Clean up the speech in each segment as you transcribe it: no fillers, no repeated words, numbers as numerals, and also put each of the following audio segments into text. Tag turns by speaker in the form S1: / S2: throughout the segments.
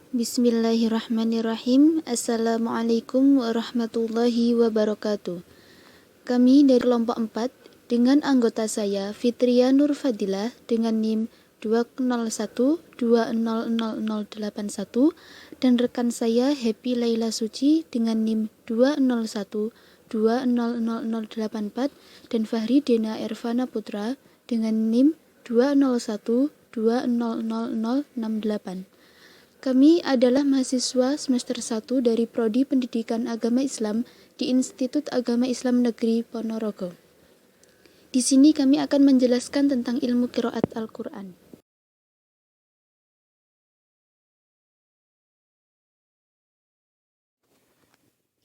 S1: Bismillahirrahmanirrahim. Assalamualaikum warahmatullahi wabarakatuh. Kami dari kelompok 4 dengan anggota saya Fitria Nur Fadilah dengan NIM 201200081 dan rekan saya Happy Laila Suci dengan NIM 201200084 dan Fahri Dena Ervana Putra dengan NIM 201200068. Kami adalah mahasiswa semester 1 dari Prodi Pendidikan Agama Islam di Institut Agama Islam Negeri Ponorogo. Di sini kami akan menjelaskan tentang ilmu qiraat Al-Quran.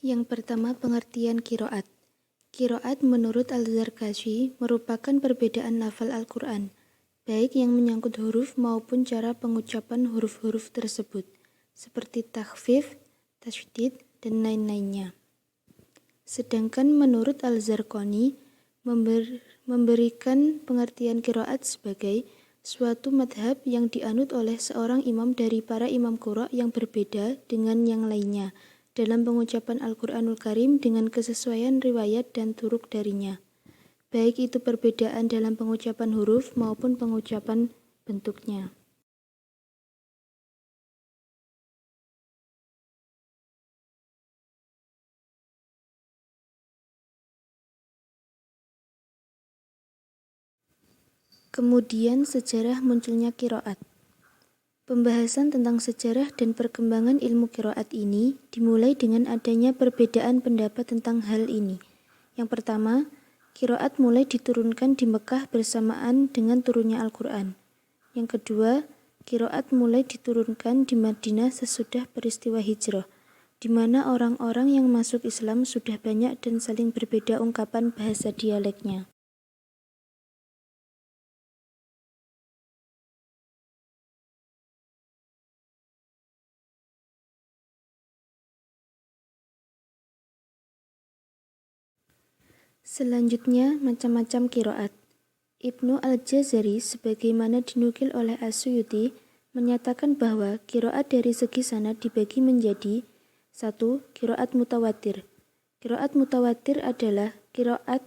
S1: Yang pertama, pengertian qiraat. Qiraat menurut Al-Zarkashi merupakan perbedaan lafal Al-Quran, baik yang menyangkut huruf maupun cara pengucapan huruf-huruf tersebut, seperti takhfif, tasydid, dan lain-lainnya. Sedangkan menurut Al-Zarqani memberikan pengertian qiraat sebagai suatu madhab yang dianut oleh seorang imam dari para imam qura yang berbeda dengan yang lainnya dalam pengucapan Al-Quranul Karim dengan kesesuaian riwayat dan turuk darinya, baik itu perbedaan dalam pengucapan huruf maupun pengucapan bentuknya. Kemudian sejarah munculnya qiraat. Pembahasan tentang sejarah dan perkembangan ilmu qiraat ini dimulai dengan adanya perbedaan pendapat tentang hal ini. Yang pertama, qiraat mulai diturunkan di Mekah bersamaan dengan turunnya Al-Quran. Yang kedua, qiraat mulai diturunkan di Madinah sesudah peristiwa hijrah, di mana orang-orang yang masuk Islam sudah banyak dan saling berbeda ungkapan bahasa dialeknya. Selanjutnya, macam-macam qiraat. Ibnu Al-Jazari sebagaimana dinukil oleh As-Suyuti menyatakan bahwa qiraat dari segi sanad dibagi menjadi 1. Qiraat mutawatir. Qiraat mutawatir adalah qiraat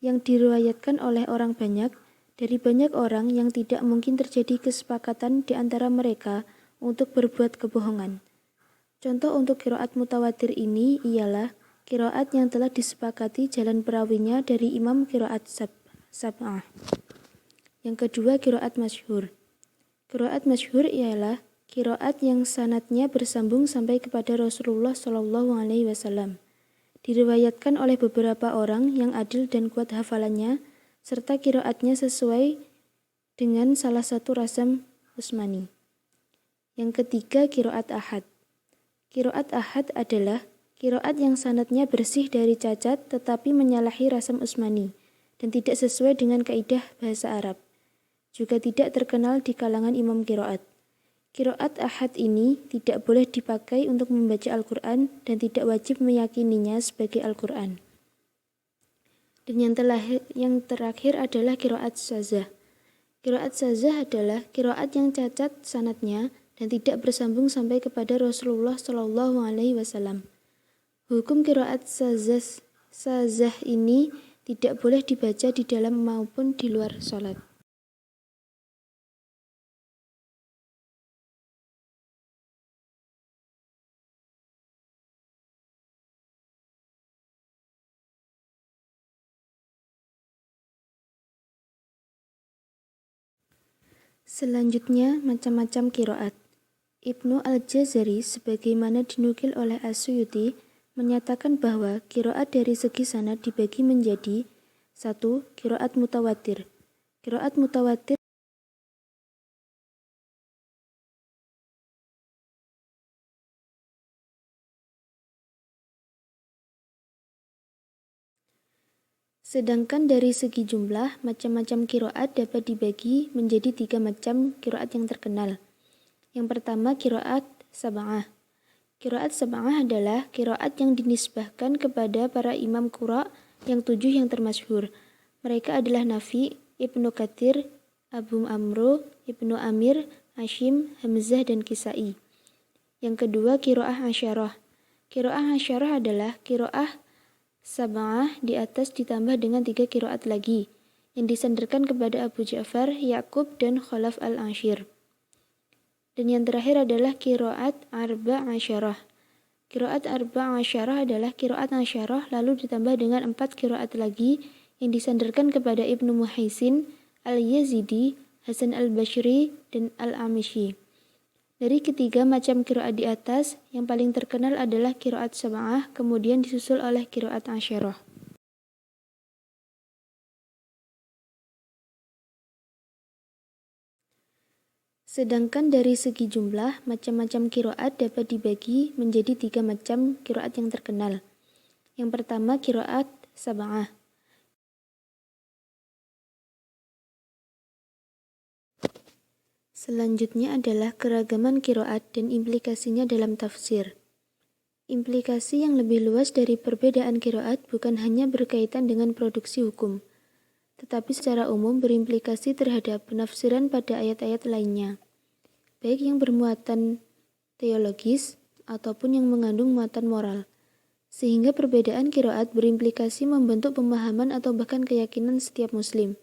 S1: yang diriwayatkan oleh orang banyak dari banyak orang yang tidak mungkin terjadi kesepakatan di antara mereka untuk berbuat kebohongan. Contoh untuk qiraat mutawatir ini ialah qiraat yang telah disepakati jalan perawinya dari imam qiraat sab'ah. Yang kedua, qiraat masyhur. Qiraat masyhur ialah qiraat yang sanadnya bersambung sampai kepada Rasulullah SAW. Diriwayatkan oleh beberapa orang yang adil dan kuat hafalannya, serta qiraatnya sesuai dengan salah satu rasam Utsmani. Yang ketiga, qiraat ahad. Qiraat ahad adalah qiraat yang sanadnya bersih dari cacat tetapi menyalahi rasam Utsmani dan tidak sesuai dengan kaidah bahasa Arab. Juga tidak terkenal di kalangan imam qiraat. Qiraat ahad ini tidak boleh dipakai untuk membaca Al-Quran dan tidak wajib meyakininya sebagai Al-Quran. Dan yang terakhir adalah qiraat syadzah. Qiraat syadzah adalah qiraat yang cacat sanadnya dan tidak bersambung sampai kepada Rasulullah SAW. Hukum qiraat syadzah ini tidak boleh dibaca di dalam maupun di luar sholat. Selanjutnya, macam-macam qiraat. Ibnu Al-Jazari sebagaimana dinukil oleh As-Suyuti menyatakan bahwa qiraat dari segi sanad dibagi menjadi 1. Qiraat mutawatir. Qiraat mutawatir sedangkan dari segi jumlah, macam-macam qiraat dapat dibagi menjadi 3 macam qiraat yang terkenal. Yang pertama, qiraat sab'ah. Qiraat sab'ah adalah qiraat yang dinisbahkan kepada para imam qura yang 7 yang termasyhur. Mereka adalah Nafi, Ibnu Katsir, Abu Amro, Ibnu Amir, Hashim, Hamzah, dan Kisai. Yang kedua, qiraah asyarah. Qiraah asyarah adalah qiraah sab'ah di atas ditambah dengan 3 qiraat lagi, yang disandarkan kepada Abu Ja'far, Ya'qub, dan Khalaf al-Ashir. Dan yang terakhir adalah qiraat arba' asyarah. Qiraat arba' asyarah adalah qiraat asyarah lalu ditambah dengan 4 qiraat lagi yang disandarkan kepada Ibnu Muhaisin, Al-Yazidi, Hasan al-Bashri, dan Al-Amishi. Dari ketiga macam qiraat di atas, yang paling terkenal adalah qiraat sab'ah, kemudian disusul oleh qiraat asyarah. Sedangkan dari segi jumlah, macam-macam qiraat dapat dibagi menjadi 3 macam qiraat yang terkenal. Yang pertama, qiraat sab'ah. Selanjutnya adalah keragaman qiraat dan implikasinya dalam tafsir. Implikasi yang lebih luas dari perbedaan qiraat bukan hanya berkaitan dengan produksi hukum, tetapi secara umum berimplikasi terhadap penafsiran pada ayat-ayat lainnya, baik yang bermuatan teologis ataupun yang mengandung muatan moral. Sehingga perbedaan qiraat berimplikasi membentuk pemahaman atau bahkan keyakinan setiap muslim.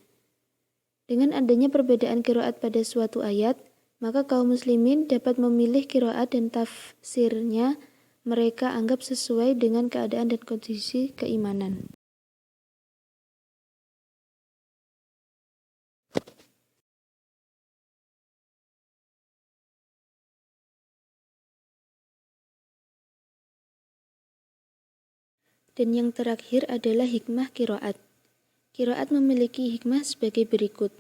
S1: Dengan adanya perbedaan qiraat pada suatu ayat, maka kaum muslimin dapat memilih qiraat dan tafsirnya mereka anggap sesuai dengan keadaan dan kondisi keimanan. Dan yang terakhir adalah hikmah qiraat. Qiraat memiliki hikmah sebagai berikut.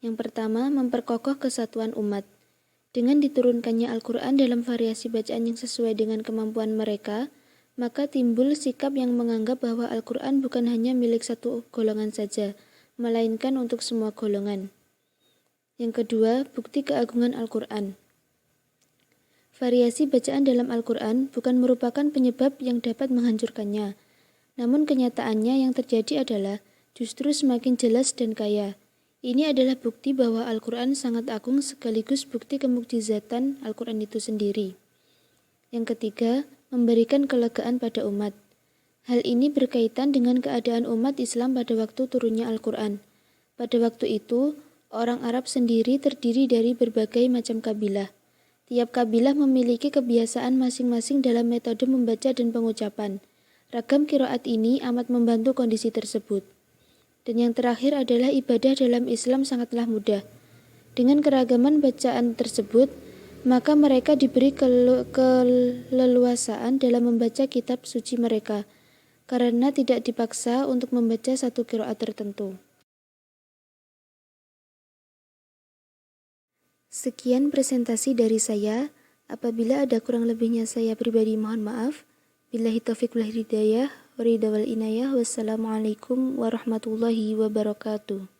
S1: Yang pertama, memperkokoh kesatuan umat. Dengan diturunkannya Al-Quran dalam variasi bacaan yang sesuai dengan kemampuan mereka, maka timbul sikap yang menganggap bahwa Al-Quran bukan hanya milik satu golongan saja, melainkan untuk semua golongan. Yang kedua, bukti keagungan Al-Quran. Variasi bacaan dalam Al-Quran bukan merupakan penyebab yang dapat menghancurkannya, namun kenyataannya yang terjadi adalah justru semakin jelas dan kaya. Ini adalah bukti bahwa Al-Quran sangat agung sekaligus bukti kemukjizatan Al-Quran itu sendiri. Yang ketiga, memberikan kelegaan pada umat. Hal ini berkaitan dengan keadaan umat Islam pada waktu turunnya Al-Quran. Pada waktu itu, orang Arab sendiri terdiri dari berbagai macam kabilah. Tiap kabilah memiliki kebiasaan masing-masing dalam metode membaca dan pengucapan. Ragam qiraat ini amat membantu kondisi tersebut. Dan yang terakhir adalah ibadah dalam Islam sangatlah mudah. Dengan keragaman bacaan tersebut, maka mereka diberi keleluasaan dalam membaca kitab suci mereka, karena tidak dipaksa untuk membaca satu qiraat tertentu. Sekian presentasi dari saya. Apabila ada kurang lebihnya saya pribadi mohon maaf. Billahi taufiq wal hidayah, waridha wal inayah. Wassalamualaikum warahmatullahi wabarakatuh.